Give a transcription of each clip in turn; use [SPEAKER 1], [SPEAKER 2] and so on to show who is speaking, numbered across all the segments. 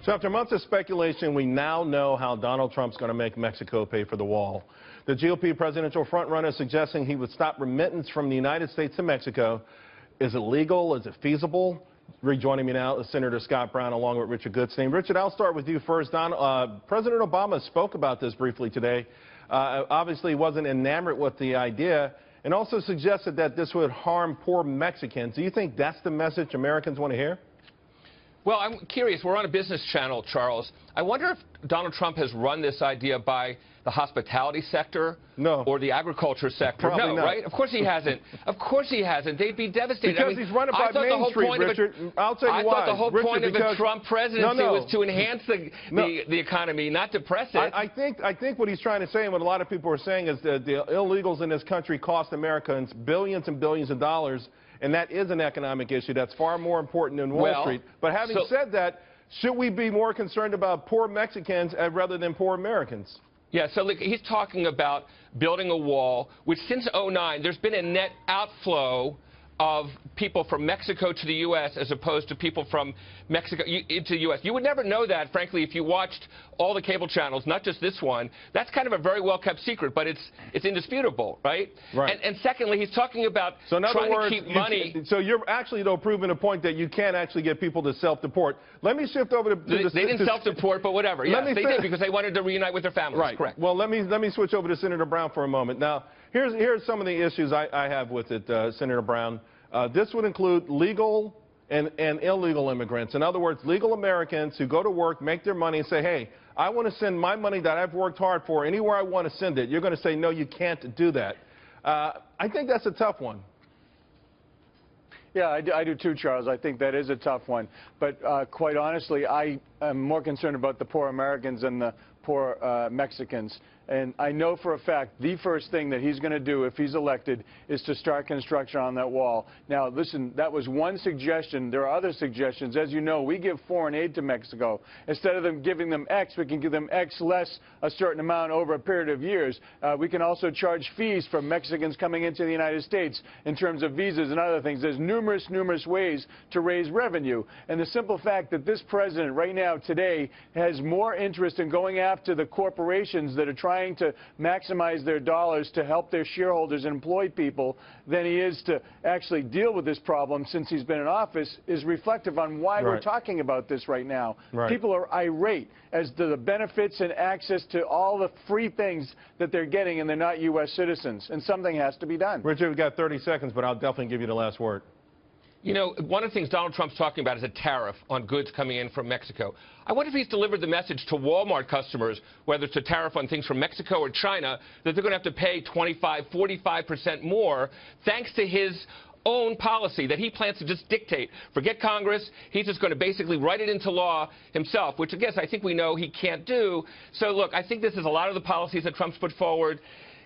[SPEAKER 1] So after months of speculation, we now know how Donald Trump's going to make Mexico pay for the wall. The GOP presidential frontrunner is suggesting he would stop remittance from the United States to Mexico. Is it legal? Is it feasible? Rejoining me now is Senator Scott Brown along with Richard Goodstein. Richard, I'll start with you first. President Obama spoke about this briefly today. Obviously, he wasn't enamored with the idea and also suggested that this would harm poor Mexicans. Do you think that's the message Americans want to hear?
[SPEAKER 2] Well, I'm curious. We're on a business channel, Charles. I wonder if Donald Trump has run this idea by the hospitality sector or the agriculture sector.
[SPEAKER 1] Probably not.
[SPEAKER 2] Right? Of course he hasn't. Of course he hasn't. They'd be devastated.
[SPEAKER 1] Because he's running by Main Street, Richard. I'll tell you why.
[SPEAKER 2] I thought the whole point of a Trump presidency was to enhance the economy, not depress it.
[SPEAKER 1] I think what he's trying to say, and what a lot of people are saying, is that the illegals in this country cost Americans billions and billions of dollars. And that is an economic issue that's far more important than Wall Street. But having said that, should we be more concerned about poor Mexicans rather than poor Americans?
[SPEAKER 2] Yeah, so look, he's talking about building a wall, which since 2009, there's been a net outflow of people from Mexico to the U.S. as opposed to people from Mexico into the U.S. You would never know that, frankly, if you watched all the cable channels, not just this one. That's kind of a very well-kept secret, but it's indisputable, right?
[SPEAKER 1] Right.
[SPEAKER 2] And secondly, he's talking about trying to keep money.
[SPEAKER 1] So you're actually, though, proving a point that you can't actually get people to self-deport. Let me shift over to
[SPEAKER 2] They didn't self-deport, but whatever. Yes, they did because they wanted to reunite with their families.
[SPEAKER 1] Right.
[SPEAKER 2] Correct.
[SPEAKER 1] Well, let me switch over to Senator Brown for a moment. Now, here's some of the issues I have with it, Senator Brown. This would include legal and illegal immigrants. In other words, legal Americans who go to work, make their money, and say, hey, I want to send my money that I've worked hard for anywhere I want to send it. You're going to say, no, you can't do that. I think that's a tough one.
[SPEAKER 3] Yeah, I do too, Charles. I think that is a tough one. But quite honestly, I am more concerned about the poor Americans than the poor Mexicans. And I know for a fact the first thing that he's going to do if he's elected is to start construction on that wall. Now, listen, that was one suggestion. There are other suggestions. As you know, we give foreign aid to Mexico. Instead of them giving them X, we can give them X less a certain amount over a period of years. We can also charge fees for Mexicans coming into the United States in terms of visas and other things. There's numerous ways to raise revenue. And the simple fact that this president right now, today, has more interest in going after the corporations that are trying to maximize their dollars to help their shareholders and employ people than he is to actually deal with this problem since he's been in office is reflective on why we're talking about this right now. People are irate as to the benefits and access to all the free things that they're getting, and they're not U.S. citizens, and something has to be done.
[SPEAKER 1] Richard, we've got 30 seconds, but I'll definitely give you the last word.
[SPEAKER 2] You know, one of the things Donald Trump's talking about is a tariff on goods coming in from Mexico. I wonder if he's delivered the message to Walmart customers, whether it's a tariff on things from Mexico or China, that they're going to have to pay 25, 45% more thanks to his own policy that he plans to just dictate. Forget Congress. He's just going to basically write it into law himself, which, I guess, I think we know he can't do. So, look, I think this is a lot of the policies that Trump's put forward.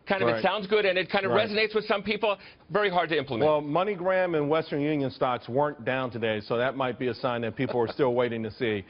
[SPEAKER 2] Kind of, it sounds good, and it kind of resonates with some people. Very hard to implement.
[SPEAKER 1] Well, MoneyGram and Western Union stocks weren't down today, so that might be a sign that people are still waiting to see.